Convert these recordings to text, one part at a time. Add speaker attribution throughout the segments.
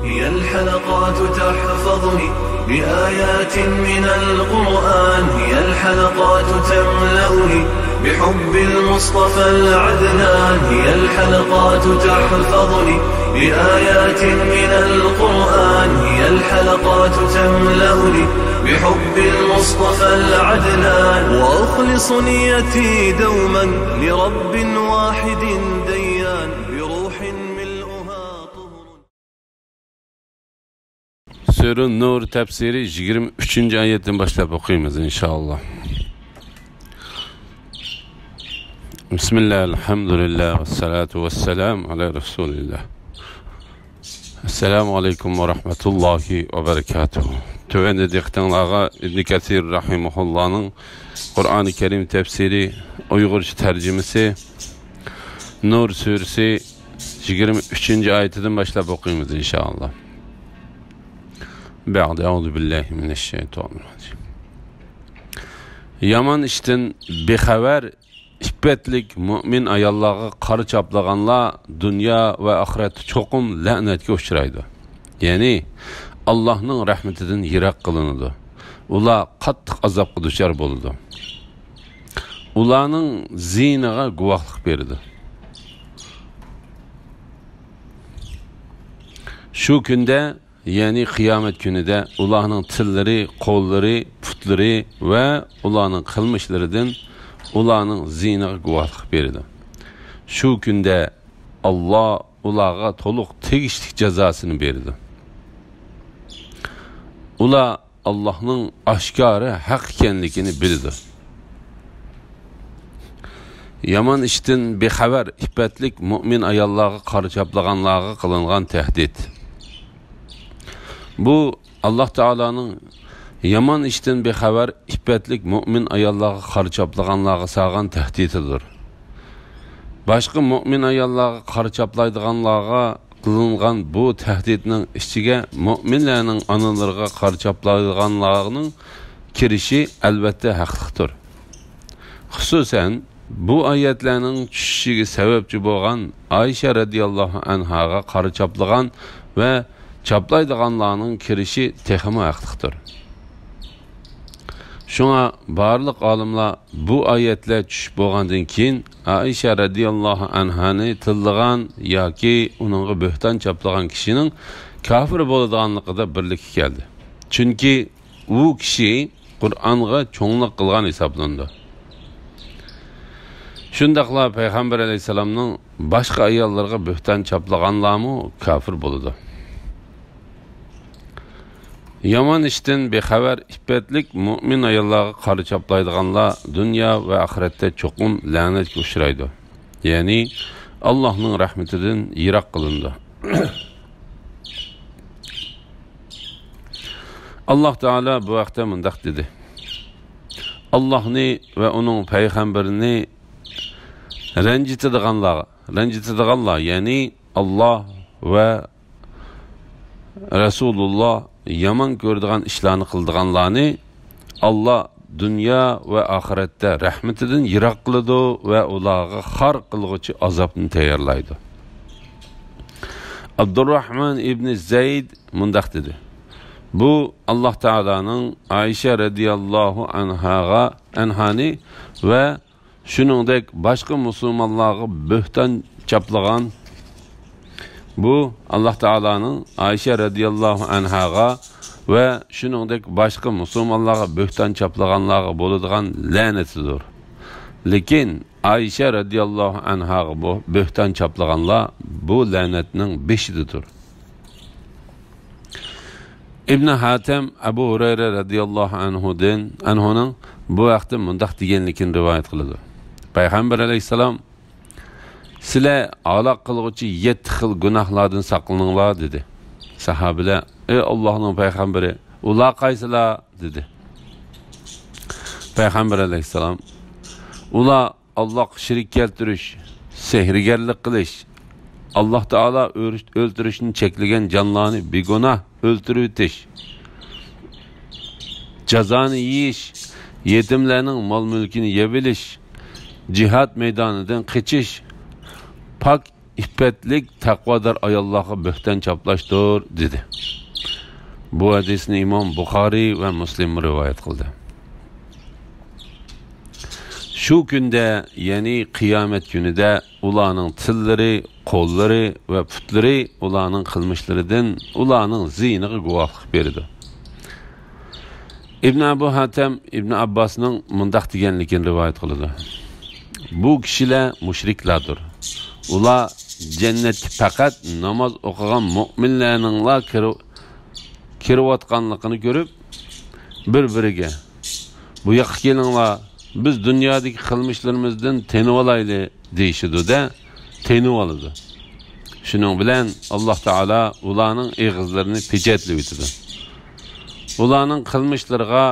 Speaker 1: هي الحلقات تحفظني بآيات من القرآن، هي الحلقات تملأني بحب المصطفى العدنان، هي الحلقات تحفظني بآيات من القرآن، هي الحلقات تملأني بحب المصطفى العدنان، وأخلص نيتي دوما لرب واحد ديان بروح ملؤها طهر.
Speaker 2: Sure Nur tefsiri 23. ayetten başlayıp okuyayım inşallah. Bismillah, elhamdülillah, ve salatu ve selam ala Resulillah. Esselamu aleyküm ve rahmetullahi ve berekatuhu. Tövende diktanlağa İbn Kesir Rahimullah'ın Kur'an-ı Kerim tefsiri Uygurca tercümesi Nur suresi 23. ayetinden başlayıp okuyayım inşallah. Ba'de euzu billahi mineşşeytanirracim. Yaman işten bexabar ippetlik mümin ayollarga qari chaplaganlar dünya ve ahiret çoqum la'natga uchraydi. Ya'ni Allah'ның rahmetidan yiroq qilinadi. Ular qattiq azobga duchor bo'ladi. Ularning zinaga guvohlik berdi. Şu kunda, ya'ni qiyomat kunida ularning tillari, qo'llari, putlari va ularning qilmishlaridan ularning zinaga guvohlik berdi. Shu kunda Alloh ularga to'liq tegishli jazosini berdi. Ular Allohning oshkora haq ekanligini bildi. Yaman ishdan bexabar ippatlik mu'min ayollarga qari chaplaganlarga qilingan tahdid. Bu Allah Teala'nın yaman işten bexabar ippatlik mu'min ayollarga qari chaplaganlarga sağan tahdididir. Başqa mu'min ayollarga qari chaplaydiganlarga qilingan bu tahdidning ichiga mu'minlarning onalariga qari chaplaydiganlarning kirishi albatta haqliqdir. Xususan bu oyatlarning tushishiga sababchi bo'lgan Ayşe radhiyallohu anhaga qari chaplagan va chaplaydiganlarning kirishi texmi haqliqdir. Şuna barliq olimlar bu oyatlar tushib bo'lgandan keyin Ayşe radhiyallohu anhani tillagan yoki uningga bo'hton chaplagan kishining kafir bo'ladiganligida birlik keldi. Chunki u kishi Qur'onga cho'nglik qilgan hisoblandi. Shundaqla Payg'ambar alayhisalomning boshqa ayollarga bo'hton chaplaganlarmi kafir bo'ladi. Yaman işten bexabar ippatlik mu'min ayollarga qari chaplaydiganlar dunyo va oxiratda cho'qim la'natga uchraydi. Ya'ni Allohning rahmetidan yiroq qilindi. Allah Teala bu vaqtda mundaq dedi. Allohni va uning payg'ambarini ranjitadiganlar, ya'ni Allah va Resulullah yaman ko'rdigan ishlarni qildiganlarni Allah dunyo va oxiratda rahmetidan yiroq qiladi va ularga xor qilg'uchi azobni tayyorlaydi. Abdurrahman ibn Zayd mundaq dedi. Bu Allah Teala'nın Ayşe radhiyallohu anhani va shuningdek boshqa musulmonlarga bo'hton chaplagan. Bu Allah Teala'nın Ayşe radhiyallohu anhaga ve shuningdek boshqa musulmonlarga bo'hton chaplaganlarga bo'ladigan la'natidir. Lekin Ayşe radhiyallohu anhaga bu bo'hton chaplaganlar bu la'natning beshididir. İbn Hatem Abu Hurayra radhiyallohu anhuning bu vaqtda mundaq deganligini rivoyat qiladi. Payg'ambar alayhisalom sizlar aloq qilg'uchi 7 xil gunohlardan saqlaninglar dedi. Sahabilar, ey Allohning payg'ambari, ular qaysilar dedi. Payg'ambar alayhisalom, ular Allohga shirik keltirish, sehrgarlik qilish, Alloh Taala o'ltirishni cheklagan jonlarni begunoh o'ltirib o'tish, jazoni yeyish, yetimlarning mol mulkini yeb olish, jihad maydonidan qochish, pak iffetlik, taqvodor ayollarga bo'hton chaplashdir dedi. Bu hadisni Imom Buxoriy va Muslim rivoyat qildi. Shu kunda, ya'ni qiyomat kunida ularning tillari, qo'llari va putlari ularning qilmishlaridan ularning ziyniga guvohlik berdi. İbn Abu Hatem İbn Abbas'ның mundaq deganligini rivoyat qiladi. Bu kishilar mushriklardir. Ular jannatga faqat namoz o'qigan mu'minlarninglar kirayotganligini ko'rib, bir-biriga bu yoqqa kelinglar, biz dunyodagi qilmishlarimizdan tenib olayli deyishdi-da, tenib oladi. Shuning bilan Alloh taolo ularning og'izlarini pechatlab o'tdi. Ularning qilmishlariga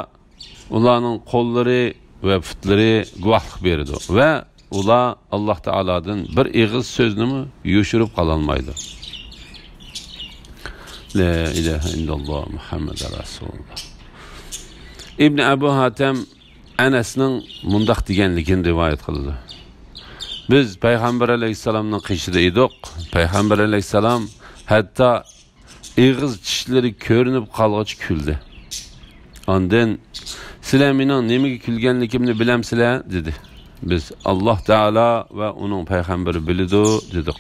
Speaker 2: ularning qo'llari va putlari guvohlik berdi va ular Alloh taolodan bir og'iz so'zni yo'shirib qola olmaydi. La ilaha illalloh Muhammad rasululloh. İbn Abu Hatem Anasning mundaq deganligini rivoyat qildi. Biz Payg'ambar alayhisalomning qishida edik. Payg'ambar alayhisalom hatto og'iz tishlari ko'rinib qolg'ach kuldi. Ondan sizlar mening nimaga kulganligimni bilamsizlar dedi. Biz Alloh taolo va uning payg'ambari biladi dedik.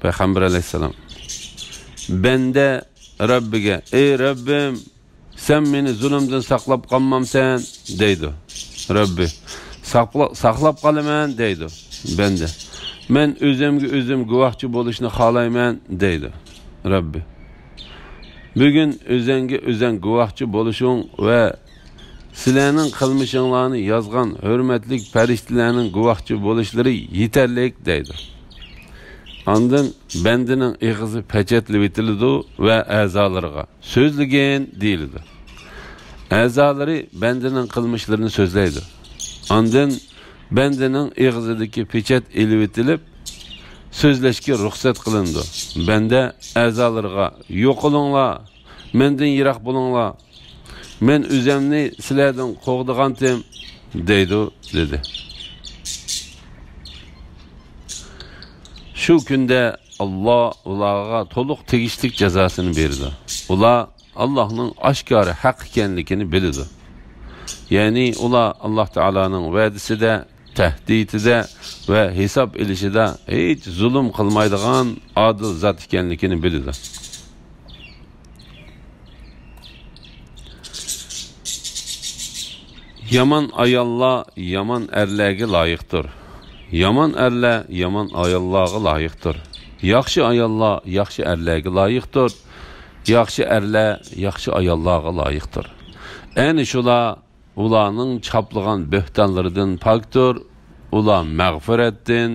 Speaker 2: Payg'ambar alayhisalom bende Rabbiga, ey Rabbim, sen meni zulmdan saqlab qolmamsan deydi. Rabbi, saqlab qolaman deydi. Bende, men o'zim guvohchi bo'lishni xohlayman deydi. Rabbi, bugün o'zing guvohchi bo'lishing va sizlarning qilmishinglarni yozgan hurmatli farishtalarning guvohchi bo'lishlari yetarlik deydi. Ondan bendining og'izi pechatlab etildi va a'zolariga so'zligin deyildi. A'zolari bendining qilmishlarini so'zlaydi. Ondan bendining og'izidagi pechat elib etilib so'zlashga ruxsat qilindi. Benda a'zolariga yo'qolinglar, mendan yiroq bo'linglar. Men o'zimni sizlardan qo'g'digandim deydi dedi. Shu kunda Alloh ularga to'liq tegishlik jazosini berdi. Ular Allohning oshkora haq ekanligini bildi. Ya'ni ular Alloh taolaning va'dasida, tahdidida va hisob ilishida hech zulm qilmaydigan adil zot ekanligini bildi. Yaman ayollar yaman erlarga loyiqdir. Yaman erlar yaman ayollarga loyiqdir. Yaxshi ayollar yaxshi erlarga loyiqdir. Yaxshi erlar yaxshi ayollarga loyiqdir. Ayni shular ularning chaplagan bo'htonlaridan pokdir. Ular mag'firatdan,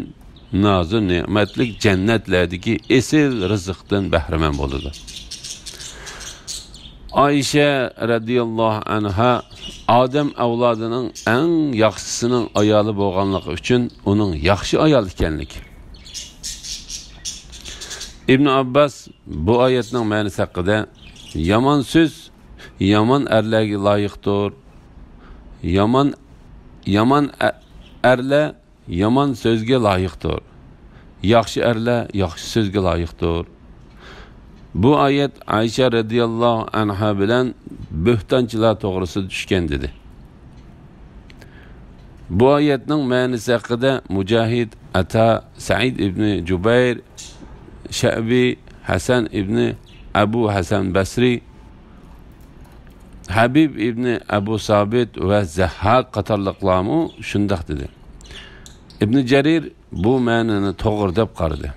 Speaker 2: nozi ne'matlik jannatlardagi esil rizqdan bahramand bo'ladi. Ayşe radiyallahu anha Adem avlodining eng yaxshisining ayoli bo'lganligi uchun uning yaxshi ayol ekanligi. İbn Abbas bu oyatning ma'nosi haqida yomon so'z yomon erlarga loyiqdir. Yomon erlar yomon so'zga loyiqdir. Yaxshi erlar yaxshi so'zga loyiqdir. Bu ayet Ayşe radiyallahu anha bilen bo'htonchilar to'g'risida tushgan dedi. Bu ayetning ma'nosi haqida Mujahid, Ata, Said ibn Jubayr, Sha'bi, Hasan ibn Abu Hasan Basri, Habib ibn Abu Sabit ve Zahhak qatorliqlarmu shundoq dedi. Ibn Jarir bu ma'noni to'g'ri deb qaradi.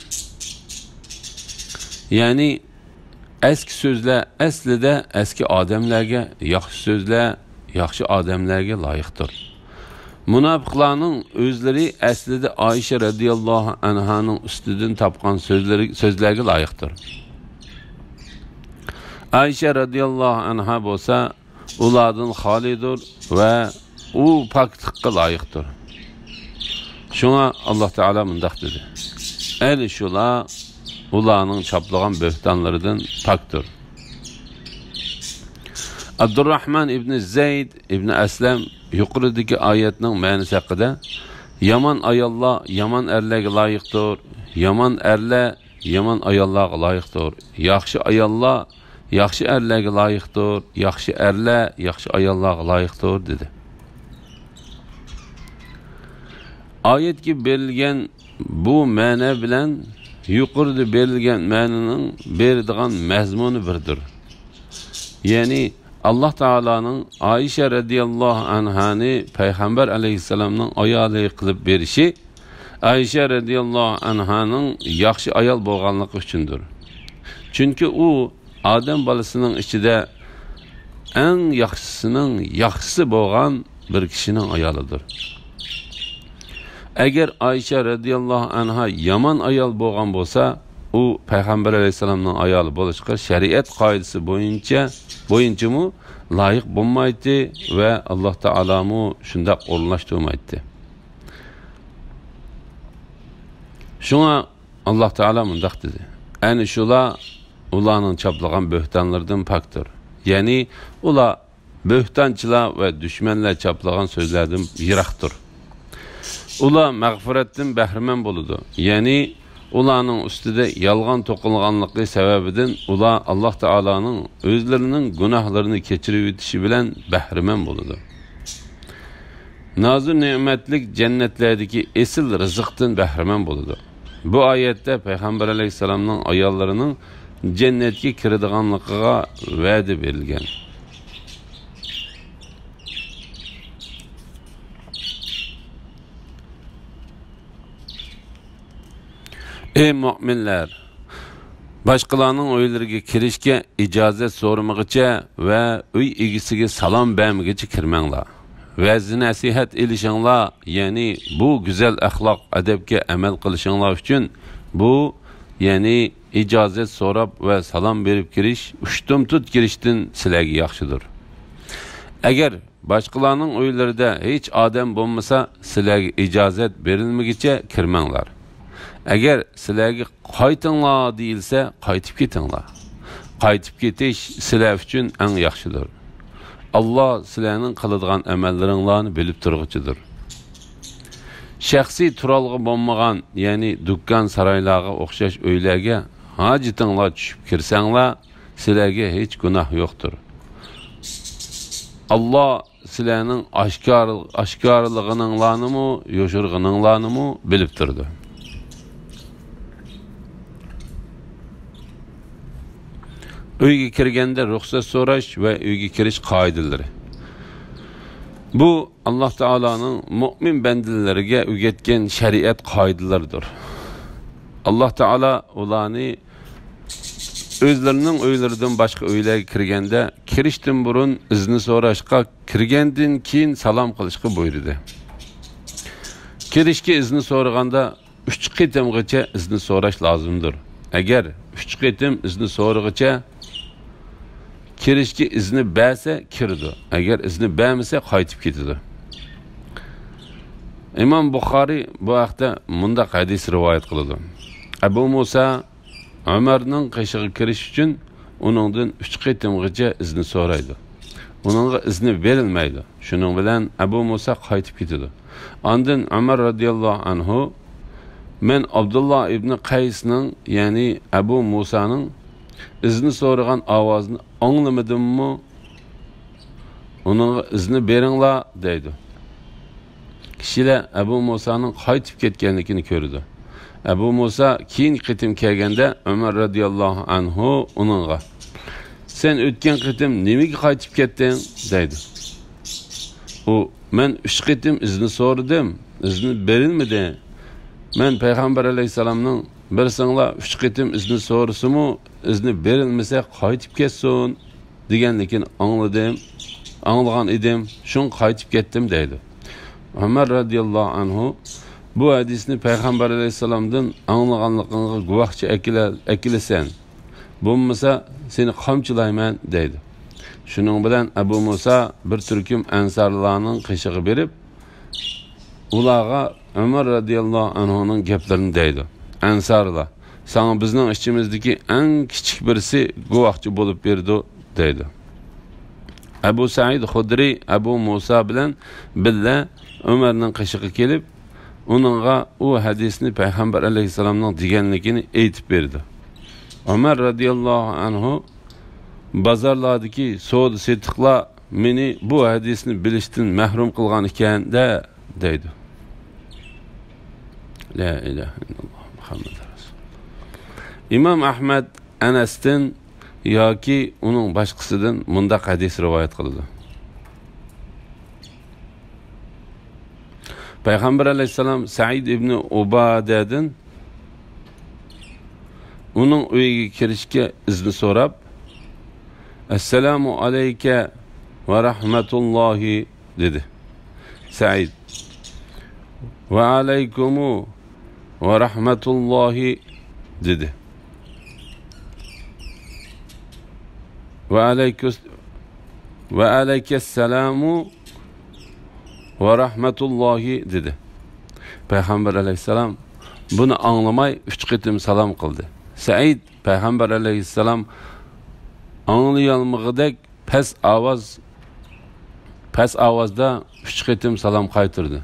Speaker 2: Ya'ni eski sözler aslida eski odamlarga, yaxshi so'zlar yaxshi odamlarga loyiqdir. Munofiqlarning o'zlari aslida Ayşe radiyallohu anhaning ustidan topgan so'zlarga loyiqdir. Ayşe radiyallohu anha bo'lsa, ulardan xolidir va u poklikka loyiqdir. Shuna Alloh taolo mundaq dedi. Ayni shular ularning chaplagan bo'htonlaridan pokdir. Abdurrahman ibn Zayd ibn Aslam yuqoridagi oyatning ma'nosi haqida Yaman ayollar yaman erlarga loyiqdir, yaman erlar yaman ayollarga loyiqdir. Yaxshi ayollar yaxshi erlarga loyiqdir, yaxshi erlar yaxshi ayollarga loyiqdir dedi. Oyatga berilgan bu ma'no bilan yuqorida berilgan ma'noning beradigan mazmuni birdir. Ya'ni Allah Teala'nın Ayşe radıyallahu anhani Peygamber aleyhisselamның ayali qilib berishi Ayşe radıyallahu anhanın yaxshi ayol bo'lganligi uchundir. Chunki u odam bolasining ichida eng yaxshisining yaxshisi bo'lgan bir kishining ayolidir. Agar Ayşe radıyallahu anha yaman ayol bo'lgan bo'lsa, u Peygamber aleyhisselamның ayoli bo'lishga shariat qoidasi bo'yicha mu loyiq bo'lmaydi va Alloh taolo mu shunday o'rnashtirmaydi. Şuna Allah Teala mundaq dedi. Ani şular ularning chaplagan bo'htonlardan pakdir. Ya'ni ular bo'htonchilar va dushmanlar chaplagan so'zlardan yiroqdir. Ular mag'firatdan bahramand bo'ladi. Ya'ni ularning ustida yolg'on to'qilganligi sababidan ular Alloh taolaning o'zlarining gunohlarini kechirib o'tishi bilan bahramand bo'ladi. Nazır ne'matlik jannatlardagi esil rizqdan bahramand bo'ladi. Bu oyatda Peygamber aleyhisselamның ayollarının cennetga kiradiganligiga va'da berilgan. Ey mu'minlar, başqalarning uylariga kirishga ijozat so'ramagicha va uy egisiga salom bermagicha kirmanglar. Va'z nasihat ilishinglar, ya'ni bu güzel axloq adabga amal qilishinglar uchun bu ya'ni ijozat so'rab va salom berib kirish ushtumtut kirishdan sizlarga yaxshidir. Agar boshqalarning uylarida hech odam bo'lmasa, sizlarga ijozat berilmagicha kirmanglar. Agar sizlarga qaytinglar deyilsa, qaytib ketinglar. Qaytib ketish sizlar uchun eng yaxshidir. Allah sizlarning qiladigan amallaringlarni bilib turg'uchidir. Shaxsiy turalg'i bo'lmagan, ya'ni dukkan saroylarga o'xshash uylarga hojitinglar tushib kirsanglar, sizlarga hech gunoh yo'qdir. Allah sizlarning oshkorlig'inglarni yo'shirg'ininglarni bilib turdi. Uyga kirganda ruxsat so'rash va uyga kirish qoidalari. Bu Alloh taolaning mu'min bandalariga o'rgatgan shariat qoidalaridir. Alloh taolo ularni o'zlarining uylaridan boshqa uylarga kirganda kirishdan burun izni so'rashga, kirgandan keyin salom qilishga buyurdi. Kirishga izni so'raganda 3 qitimgacha izni so'rash lozimdir. Agar 3 qitim izni so'rag'icha kirishga izni bersa kirdi. Agar izni bermasa qaytib ketadi. İmam Buxoriy bu haqda mundaq hadis rivoyat qiladi. Abu Musa Ömerning qishig'iga kirish uchun uningdan 3 qitimgacha izni so'raydi. Uningga izni berilmaydi. Shuning bilan Abu Musa qaytib ketadi. Ondan Ömer radhiyallohu anhu men Abdullah ibn Qaysning, ya'ni Abu Musa'ning izni so'ragan ovozini anglamadimmi? Uning izni beringlar deydi. Kishilar Abu Musa'ning qaytib ketganligini ko'rdi. Abu Musa keyin qitim kelganda Ömer radhiyallohu anhu uningga sen o'tgan qitim nimaga qaytib ketding deydi. U men 3 qitim izni so'radim, izni berilmadi. Men Peygamber aleyhisselamning bir singlar 3 qitim izni so'rasimu izni berilmasa qaytib ketsin deganligini anglagan edim, shun qaytib ketdim deydi. Ömer radhiyallohu anhu bu hadisni Peygamber aleyhisselamdan anglaganligini guvohchi akilasan. Bo'lmasa seni qamchilayman deydi. Shuning bilan Abu Musa bir turkum ansarlarning qishig'i berib, ularga Ömer radhiyallohu anhuning gaplarini deydi. Ansarlar, sana bizning ichimizdagi eng kichik birisi guvohchi bo'lib berdi deydi. Abu Said Xudri Abu Musa bilan billa Ömerning qishig'iga kelib, onunğa o hadisni Peygamber aleyhisselamның deganligini aytib berdi. Ömer radıyallahu anhu bazarlardaki soğudu setiqlar meni bu hadisni bilishdan mahrum qilgan ekan da deydi. La ilahe illallah Muhammed Resul. İmam Ahmed Anas'tan yoki uning boshqasidan mundaq hadis rivoyat qildi. Peygamber aleyhisselam Said ibn Ubadadan onun uyiga kirishga izni so'rab, "Assalomu alayka ve rahmetullahi" dedi. Said "Ve aleykumu ve rahmetullahi" dedi. Ve aleykesselamu ve rahmetullahi dedi. Peygamber aleyhisselam bunu anlamay 3 qitim salam qildi. Said Peygamber aleyhisselam anlayalmag'idek pes ovozda 3 qitim salam qaytirdi.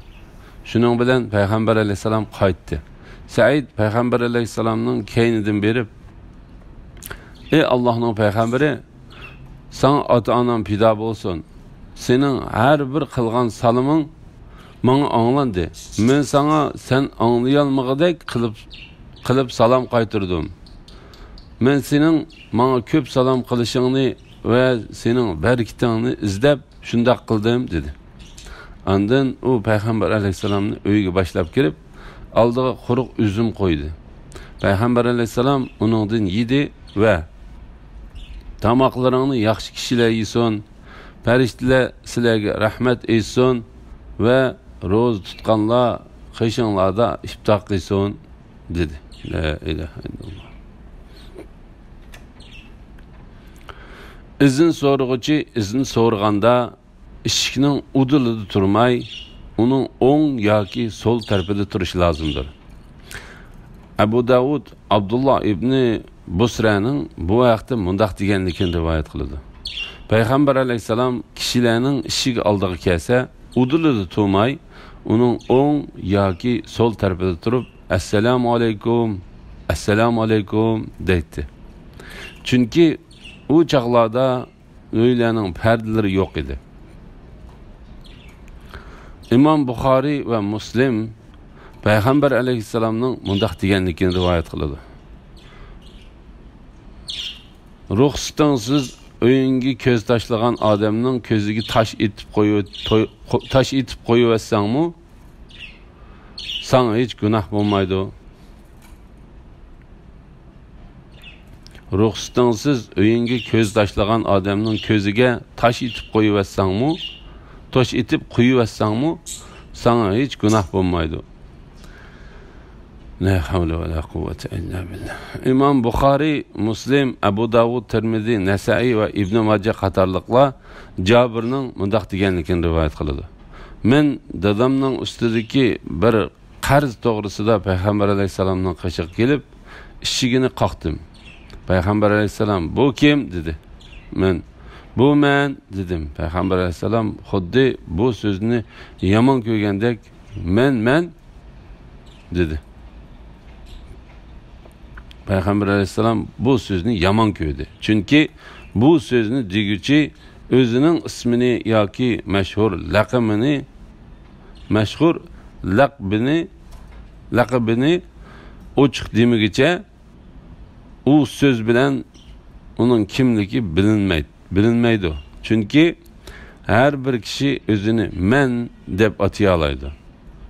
Speaker 2: Shuning bilan Peygamber aleyhisselam qaytdi. Said Peygamber aleyhisselamning keynidan berib, "Ey Allah'ның peygamberi, sana ata-anam pida bolsun. Senin her bir kılgan salımın bana anlandı. Ben sana sen anlayalmag'idek qilib salam qaytirdim. Ben senin bana köp salam qilishingni ve senin berkitingni izlab shundoq qildim" dedi. Ondan o Peygamber aleyhisselamni uyiga boshlab kirib, oldiga quruq üzüm qo'ydi. Peygamber aleyhisselam uningdan yedi ve tamoqlaringni yaxshi kishilar yesin, farishtalar sizlarga rahmat etsin ve ro'za tutganlar qishinglarda iftor qilsin dedi. La ilahe illallah. İzin so'rag'uchi izin so'raganda eshikning udilida turmay, uning o'ng yoki so'l tarafida turish lozimdir. Abu Davud Abdullah ibn Busraning bu vaqtda mundaq deganligini rivoyat qiladi. Peygamber aleyhisselam kishilarning eshigi oldiga kelsa, udilida turmay, uning o'ng yoki so'l tarafida turib, "Assalomu alaykum, assalomu alaykum" deydi. Chunki u chaqlarda uylarning pardalari yo'q edi. İmam Buxoriy ve Muslim Peygamber aleyhisselamning mundaq deganligini rivoyat qiladi. Ruxsatinsiz uyinga ko'z tashlagan odamning ko'ziga taş etib qo'yavetsangmi, sana hech gunoh bo'lmaydi. Ruxsatinsiz uyinga ko'z tashlagan odamning ko'ziga taş etib qo'yavetsangmi, sana hech gunoh bo'lmaydi. La havle ve la kuvvete illa billah. İmam Buxoriy, Muslim, Abu Davud, Tirmizi, Nasai ve İbn Majah qatorliqlar Jabirning mundaq deganligini rivoyat qiladi. Men dadamning ustidagi bir qarz to'g'risida Peygamber aleyhisselamning qishiga kelib, ishigini qoqdim. Peygamber aleyhisselam "Bu kim?" dedi. Men "Bu men" dedim. Peygamber aleyhisselam xuddi bu so'zni yomon ko'rgandek men dedi. Peygamber aleyhisselam bu sözünü yaman ko'rdi. Çünkü bu sözünü deguvchi o'zining ismini yoki mashhur laqabini ochiq demagicha u söz bilan uning kimligi bilinmaydi. Çünkü her bir kishi o'zini men deb atay oladi.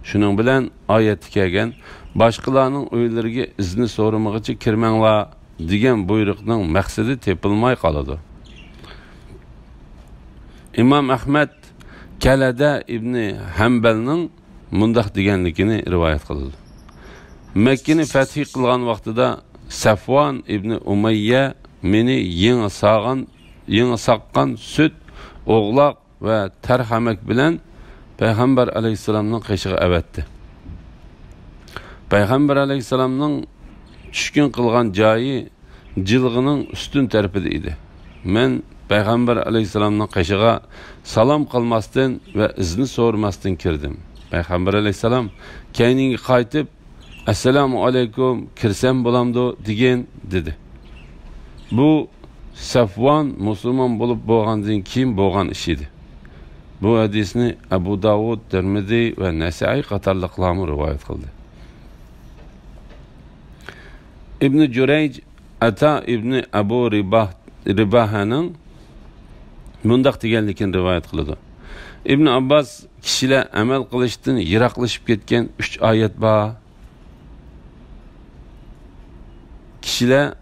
Speaker 2: Shuning bilan oyatga kelgan boshqalarning uylariga izni so'ramaguncha kirmanglar degan buyruqning maqsadi tepilmay qoladi. İmam Ahmed Kalada ibn Hanbalning mundaq deganligini rivoyat qiladi. Makkani fath qilgan vaqtida Safvan ibn Umayya meni yangi saqqan süt, o'g'loq ve tarhamak bilan Peygamber aleyhisselamның qishiga avatdi. Peygamber aleyhisselamның tushkun qilgan joyi jilg'ining ustun tarafida edi. Men Peygamber aleyhisselamның qishiga salom qilmasdan ve izni so'ramasdan kirdim. Payg'ambar alayhissalom keyingi qaytib assalomu alaykum kirsam bo'lamdi degan dedi. Bu Safvan musulmon bo'lib bo'lgandan keyin bo'lgan ish edi. Bu hadisni Abu Davud, Tirmizi va Nasai qatorliqlar rivoyat qildi. İbn Jurayj Ata ibn Abu Ribahaning mundaq deganligini rivoyat qiladi. İbn Abbas kishilar amal qilishdan yiroqlashib ketgan 3 oyat bor. Kishilar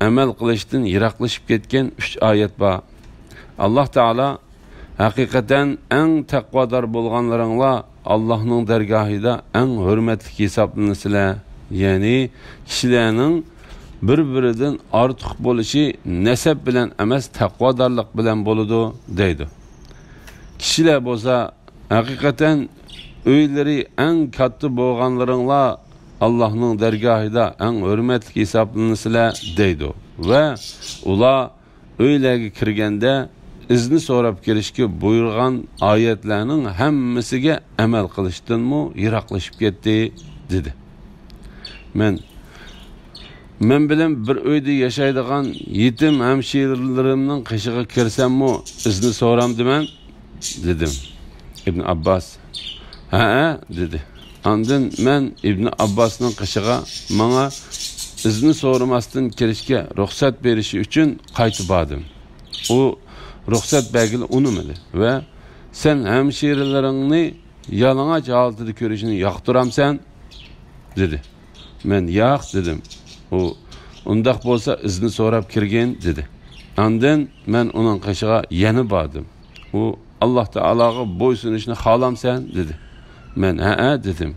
Speaker 2: amal qilishdan yiroqlashib ketgan 3 oyat bor. Alloh taolo haqiqatan eng taqvodor bo'lganlaringlar Allohning dargohida eng hurmatli hisoblanasizlar. Ya'ni kishilarning bir-biridan ortiq bo'lishi nasab bilan emas, taqvodorlik bilan bo'ladi deydi. Kishilar bo'lsa haqiqatan o'ylari eng katta bo'lganlaringlar Allohning dargohida eng hurmatli hisoblanasizlar deydi. Va ular o'ylarga kirganda izni so'rab kelishga buyurgan oyatlarning hammasiga amal qilishdanmi yiroqlashib ketdi dedi. Men bilan bir uyda yashaydigan yetim hamshiralarimning qishig'iga kirsammi izni so'ramdiman dedim. İbn Abbas ha dedi. Andın men İbn Abbasning qishig'iga menga izni so'ramasdan kirishga ruxsat berishi uchun qaytib bordim. U ruxsat belgili unumadi ve sen hemşirelerini yalang'och holatida ko'rishini yoqtiramsan dedi. Men yo'q dedim. U undaq bo'lsa izni so'rab kirgin dedi. Andın men uning qishig'iga yana bordim. U Alloh taologa bo'ysunishni xohlamsan dedi. Men ha dedim.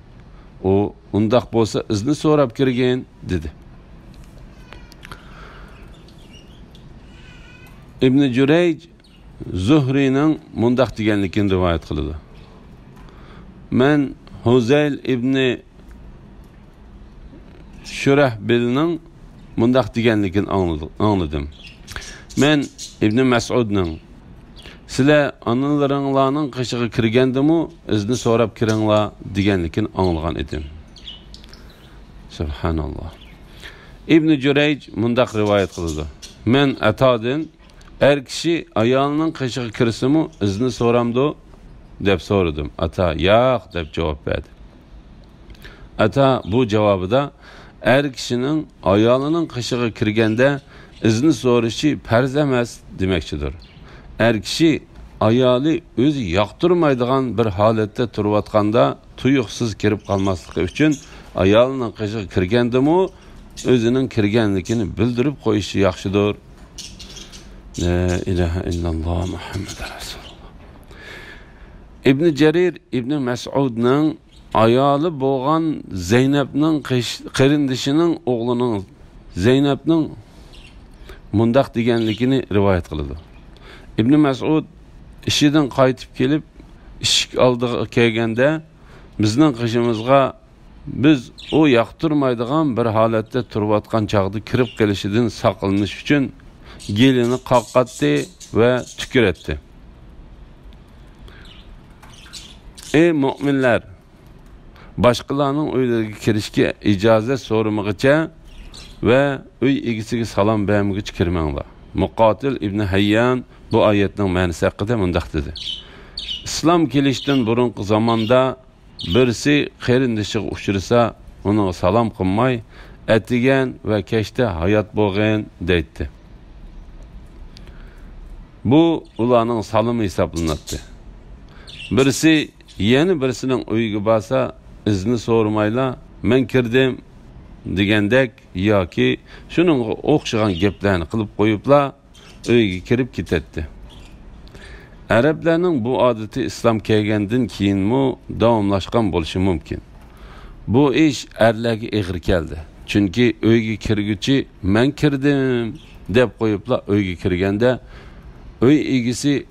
Speaker 2: U undaq bo'lsa izni so'rab kirgin dedi. İbn Jurayj Zuhri'nin mundaq deganligini rivoyat qiladi. Men Huzayl ibn Shurahbilning mundaq deganligini anladım. Men İbn Mas'udning sizlar onalaringlarning qishig'iga kirgandimi izni so'rab kiringlar deganligini anglagan edim. Subhanalloh. İbn Jurayj mundaq rivoyat qiladi. Men Atodin er kishi ayolining qishig'iga kirsimi izni so'ramdi deb so'radim. Ata yo'q deb javob berdi. Ata bu javobida er kishining ayolining qishig'iga kirganda izni so'rashi farz emas demoqchidir. Er kishi ayoli o'zi yoqtirmaydigan bir holatda turayotganda tuyuqsiz kirib qolmasligi uchun ayolining qishig'iga kirgandimi o'zining kirganligini bildirib qo'yishi yaxshidir. La ilahe illalloh Muhammed Rasulullah. İbn Jarir İbn Mas'udning ayoli bo'lgan Zeynepning qarindishining o'g'lining Zeynepning mundaq deganligini rivoyat qiladi. İbn Mas'ud ishidan qaytib kelib eshik oldiga kelganda bizning qishimizga biz o yoqtirmaydigan bir holatda turayotgan chog'da kirib kelishidan saqlanish uchun gelini qaqqatdi ve tükür etti. Ey müminler, başkalarının öyleriga kirishga icazet so'ramagicha ve uy egisiga salom bermagicha kirmanglar. Muqotil ibn Hayyan bu oyatning ma'nosi haqida mundaq dedi. İslam kelishdan burungi zamonda birisi qarindishiga uchrasa, uni salom qilmay, atigan ve kechda hayot bo'lgan deydi. Bu ularning salimi hisoblanadi. Birisi yeni birisinin uyiga borsa, izni so'ramayla men kirdim degandek yoki shuning o'xshagan gaplarni qilib qo'yiblar uyga kirib ketadi. Arablarning bu odati islom kelgandan keyinmi davomlashgan bo'lishi mumkin. Bu ish erlarga og'ir keldi. Chunki uyga kirguchi men kirdim deb qo'yiblar uyga kirganda uy egisi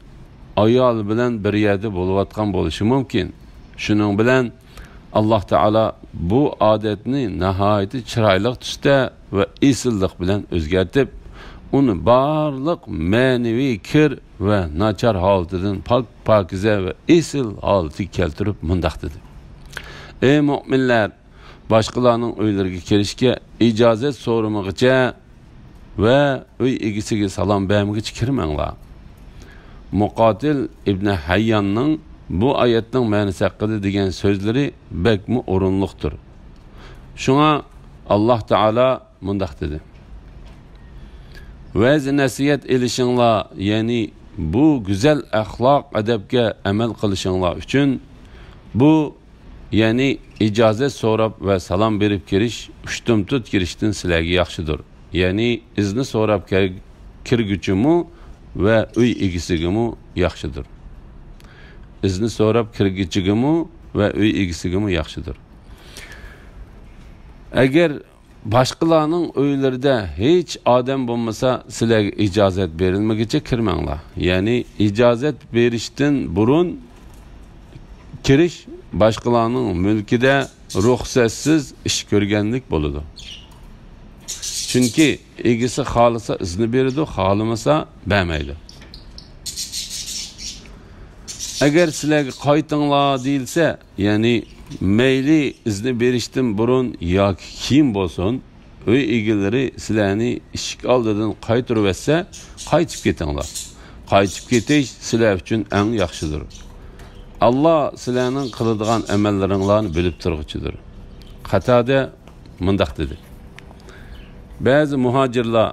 Speaker 2: ayol bilan bir yerda bo'layotgan bo'lishi mumkin. Shuning bilan Alloh taolo bu odatni nihoyat chiroyli tusda va esillik bilan o'zgartib, uni barliq ma'naviy kir va nachar holatidan pokiza va esil holatiga keltirib mundaq dedi. Ey mu'minlar, boshqalarning uylariga kirishga ijozat so'ramaguncha va uy egasiga salom bermaguncha kirmanglar. Muqotil ibn Hayyanning bu oyatning ma'nosi haqida degan so'zlari bakmi o'rinliqdir. Shunga Alloh taolo mundaq dedi. Va'z nasihat elishinglar, ya'ni bu go'zal axloq adabga amal qilishinglar uchun bu ya'ni ijozat so'rab va salom berib kirish ushtumtut kirishdan sizlarga yaxshidir. Ya'ni izni so'rab kirguchimu va uy egasigamu yaxshidir. Izni so'rab kirguchigamu va uy egasigamu yaxshidir. Agar boshqalarning uylarida hech odam bo'lmasa, sizlarga ijozat berilmaguncha kirmanglar. Ya'ni ijozat berishdan burun kirish boshqalarning mulkida ruxsatsiz ish ko'rganlik bo'ladi. Chunki egasi xolisa izni beradi, xohlamasa bermaydi. Agar sizlarga qaytinglar deyilsa, ya'ni mayli izni berishdan burun yoki kim bo'lsin, uy egalari sizlarni eshik oldidan qaytirib etsa, qaytib ketinglar. Qaytib ketish sizlar uchun eng yaxshidir. Allah sizlarning qiladigan amallaringlarni bilib turguchidir. Qatada mundaq dedi. Ba'zi muhojirlar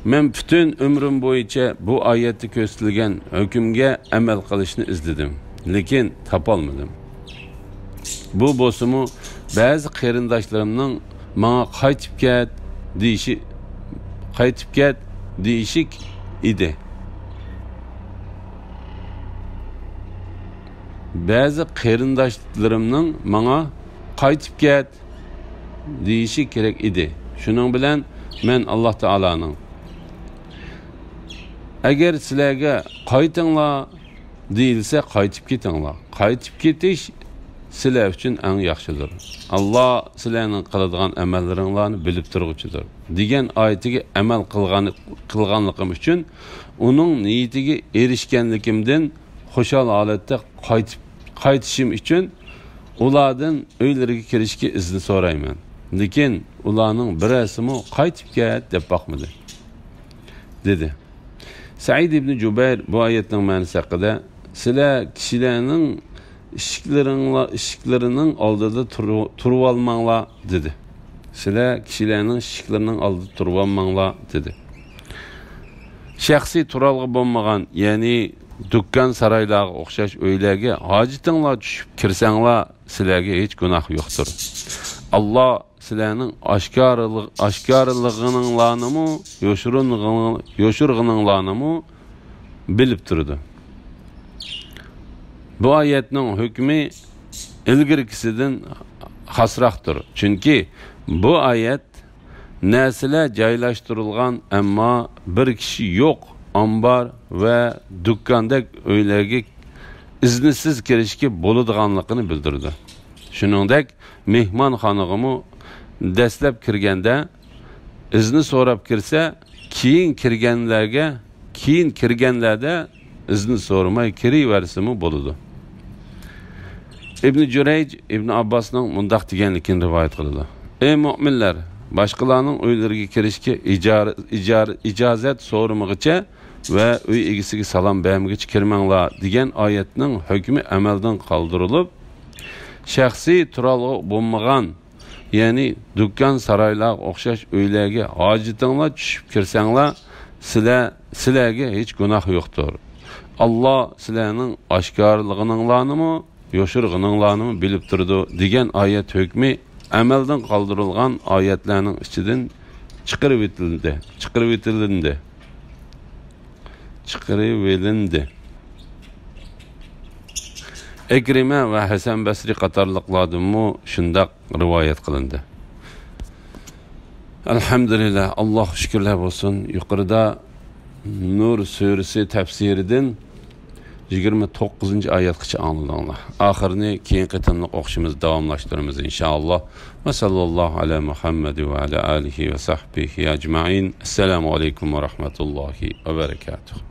Speaker 2: men bütün ömrüm bo'yicha bu oyatda ko'rsatilgan hukmga amal qilishni izladim, lekin topolmadim. Bu bo'lsa-mu ba'zi qarindoshlarimning menga qaytib ket deyishik edi. Ba'zi qarindoshlarimning menga qaytib ket deyishi kerak edi. Shuning bilan men Alloh taolaning agar sizlarga qaytinglar deyilsa, qaytib ketinglar. Qaytib ketish sizlar uchun eng yaxshidir. Alloh sizlarning qiladigan amallaringlarni bilib turguchidir. Degan oyatiga amal qilganligim uchun uning niyatiga erishganligimdan xushal holatda qaytishim uchun ulardan uylariga kirishga izni so'rayman. Lekin ularning birasimi qaytib ket deb boqmadi, dedi. Said ibn Jubayr bu oyatning ma'nosi haqida sizlar kishilarning ishiklarining oldida turib olmanglar dedi. Sizlar kishilarning ishiklarining oldida turib olmanglar dedi. Shaxsiy turalg'i bo'lmagan, ya'ni dukkan saroylarga o'xshash uylarga hojitinglar tushib kirsanglar, sizlarga hech gunoh yo'qdir. Alloh sizlarning oshkorlig'ininglarni yo'shirg'ininglarni bilib turdi. Bu oyatning hukmi ilgirgisidan xosroqdir. Chunki bu oyat narsalar joylashtirilgan, ammo bir kishi yo'q ombar va dukkandek uylarga iznisiz kirishga bo'ladiganligini bildirdi. Shuningdek, mehmonxonaga dastlab kirganda izni so'rab kirsa, keyin kirganlarda izni so'ramay kiraversimi bo'ladi. Ibn Jurayj Ibn Abbosning mundaq deganligini rivoyat qiladi. Ey mu'minlar, boshqalarning uylariga kirishga ijozat so'ramaguncha va uy egasiga salom bermaguncha kirmanglar degan oyatning hukmi amaldan qoldirilib, shaxsiy turalg'i bo'lmagan, ya'ni dukkan saroylar o'xshash uylarga hojitinglar tushib kirsanglar, sizlarga hech gunoh yo'qdir. Alloh sizlarning oshkorlig'ininglarni yo'shirg'ininglarni bilib turdi degan oyat hukmi amaldan qoldirilgan oyatlarning ichidan chiqarib etilindi. Ekrima va Hasan Basri qatorliqlardan shundaq rivoyat qilindi. Alhamdulillah, Alloh shukrlar bo'lsin. Yuqorida Nur surasi tafsiridan 29 oyatgacha angladinglar. Oxirini keyingi qitimliq o'qishimiz davomlashtiramiz inshaalloh. Va sallallohu ala Muhammad va ala alihi va sahbihi ajma'in. Assalomu alaykum va rahmatullohi va barakatuh.